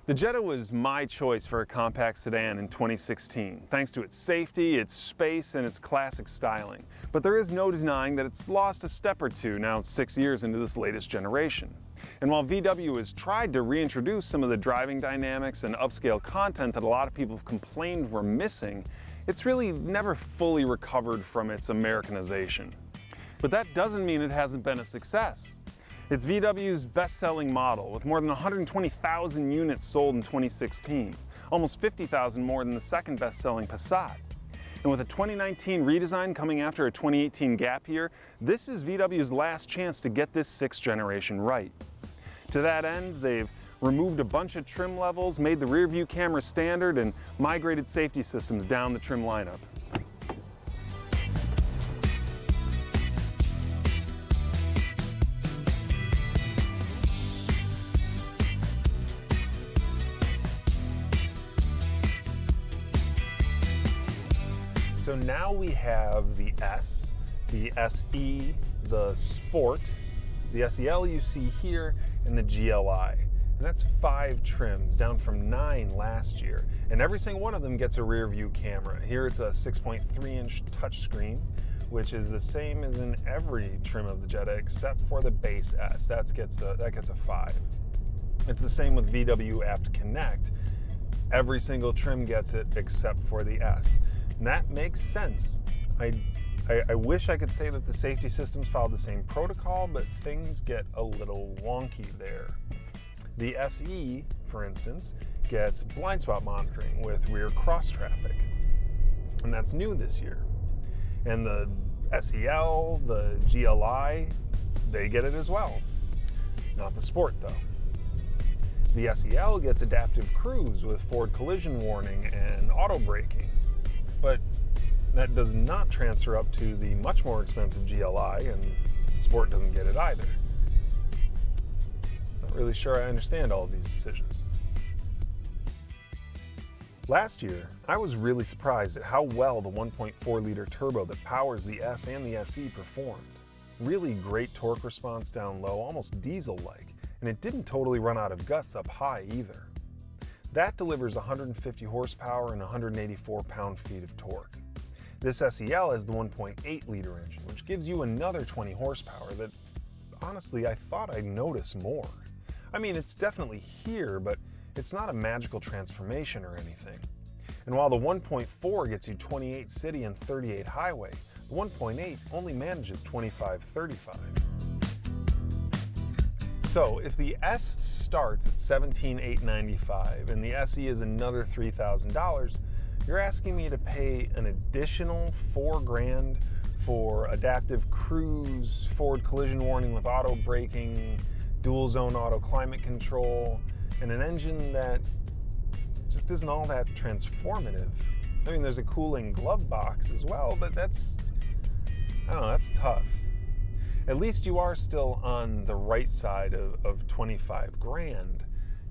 The Jetta was my choice for a compact sedan in 2016, thanks to its safety, its space, and its classic styling. But there is no denying that it's lost a step or two now 6 years into this latest generation. And while VW has tried to reintroduce some of the driving dynamics and upscale content that a lot of people have complained were missing, it's really never fully recovered from its Americanization. But that doesn't mean it hasn't been a success. It's VW's best-selling model, with more than 120,000 units sold in 2016, almost 50,000 more than the second best-selling Passat. And with a 2019 redesign coming after a 2018 gap year, this is VW's last chance to get this 6th generation right. To that end, they've removed a bunch of trim levels, made the rear view camera standard, and migrated safety systems down the trim lineup. So now we have the S, the SE, the Sport, the SEL you see here, and the GLI. And that's 5 trims, down from 9 last year. And every single one of them gets a rear view camera. Here it's a 6.3-inch touchscreen, which is the same as in every trim of the Jetta except for the base S. That gets a 5. It's the same with VW Apt Connect. Every single trim gets it except for the S. And that makes sense. I wish I could say that the safety systems follow the same protocol, but things get a little wonky there. The SE, for instance, gets blind spot monitoring with rear cross traffic, and that's new this year. And the SEL, the GLI, they get it as well. Not the Sport, though. The SEL gets adaptive cruise with forward collision warning and auto braking. But that does not transfer up to the much more expensive GLI, and Sport doesn't get it either. Not really sure I understand all of these decisions. Last year, I was really surprised at how well the 1.4-liter turbo that powers the S and the SE performed. Really great torque response down low, almost diesel-like, and it didn't totally run out of guts up high either. That delivers 150 horsepower and 184 pound-feet of torque. This SEL has the 1.8-liter engine, which gives you another 20 horsepower that, honestly, I thought I'd notice more. I mean, it's definitely here, but it's not a magical transformation or anything. And while the 1.4 gets you 28 city and 38 highway, the 1.8 only manages 25-35. So if the S starts at $17,895 and the SE is another $3,000, you're asking me to pay an additional $4,000 for adaptive cruise, forward collision warning with auto braking, dual zone auto climate control, and an engine that just isn't all that transformative. I mean, there's a cooling glove box as well, but that's tough. At least you are still on the right side of $25,000.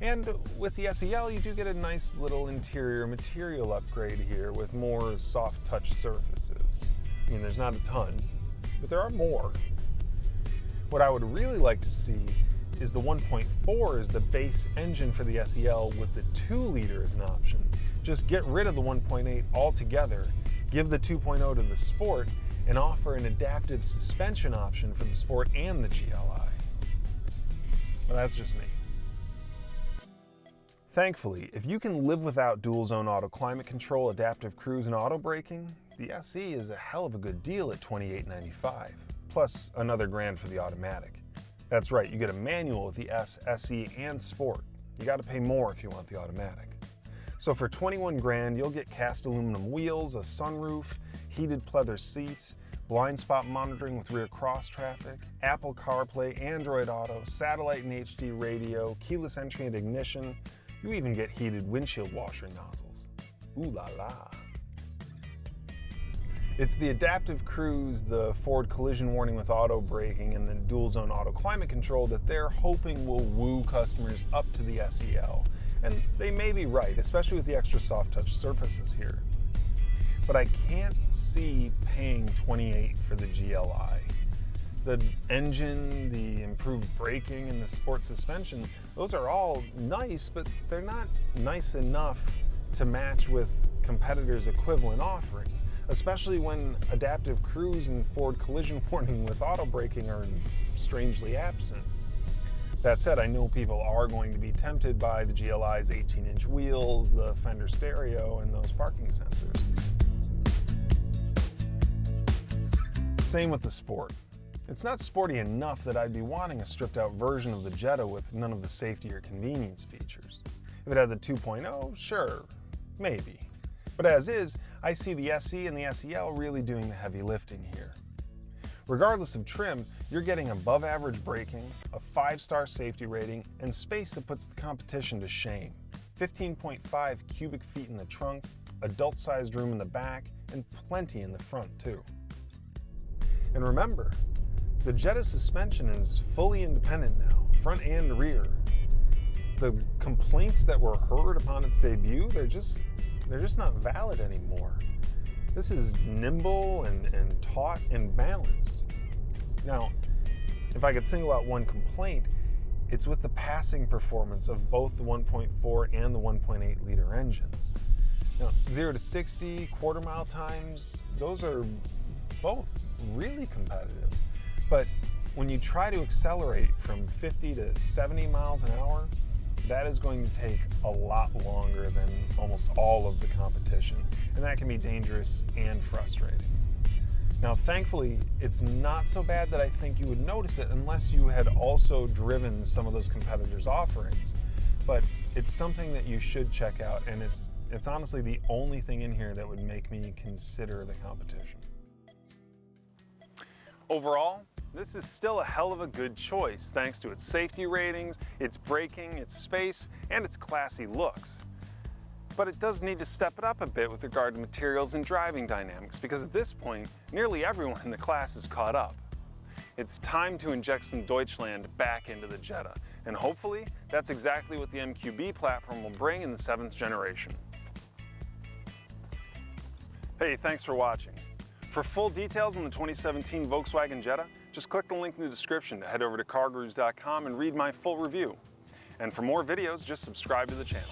And with the SEL, you do get a nice little interior material upgrade here with more soft touch surfaces. I mean, there's not a ton, but there are more. What I would really like to see is the 1.4 as the base engine for the SEL with the 2-liter as an option. Just get rid of the 1.8 altogether, give the 2.0 to the Sport, and offer an adaptive suspension option for the Sport and the GLI. But that's just me. Thankfully, if you can live without dual zone auto climate control, adaptive cruise, and auto braking, the SE is a hell of a good deal at $28,995, plus another $1,000 for the automatic. That's right, you get a manual with the S, SE, and Sport. You gotta pay more if you want the automatic. So for $21,000, you'll get cast aluminum wheels, a sunroof, heated pleather seats, blind spot monitoring with rear cross traffic, Apple CarPlay, Android Auto, satellite and HD radio, keyless entry and ignition. You even get heated windshield washer nozzles. Ooh la la. It's the adaptive cruise, the forward collision warning with auto braking, and the dual zone auto climate control that they're hoping will woo customers up to the SEL. And they may be right, especially with the extra soft touch surfaces here. But I can't see paying $28,000 for the GLI. The engine, the improved braking, and the sport suspension, those are all nice, but they're not nice enough to match with competitors' equivalent offerings, especially when adaptive cruise and forward collision warning with auto braking are strangely absent. That said, I know people are going to be tempted by the GLI's 18-inch wheels, the fender stereo, and those parking sensors. Same with the Sport. It's not sporty enough that I'd be wanting a stripped-out version of the Jetta with none of the safety or convenience features. If it had the 2.0, sure, maybe. But as is, I see the SE and the SEL really doing the heavy lifting here. Regardless of trim, you're getting above-average braking, a 5-star safety rating, and space that puts the competition to shame. 15.5 cubic feet in the trunk, adult-sized room in the back, and plenty in the front, too. And remember, the Jetta suspension is fully independent now, front and rear. The complaints that were heard upon its debut, they're just not valid anymore. This is nimble and taut and balanced. Now, if I could single out one complaint, it's with the passing performance of both the 1.4 and the 1.8 liter engines. Now, 0 to 60, quarter mile times, those are both really competitive. But when you try to accelerate from 50 to 70 miles an hour, that is going to take a lot longer than almost all of the competition, and that can be dangerous and frustrating. Now, thankfully, it's not so bad that I think you would notice it unless you had also driven some of those competitors' offerings. But it's something that you should check out, and it's honestly the only thing in here that would make me consider the competition. Overall, this is still a hell of a good choice thanks to its safety ratings, its braking, its space, and its classy looks. But it does need to step it up a bit with regard to materials and driving dynamics, because at this point, nearly everyone in the class is caught up. It's time to inject some Deutschland back into the Jetta, and hopefully that's exactly what the MQB platform will bring in the 7th generation. Hey, thanks for watching. For full details on the 2017 Volkswagen Jetta, just click the link in the description to head over to CarGurus.com and read my full review. And for more videos, just subscribe to the channel.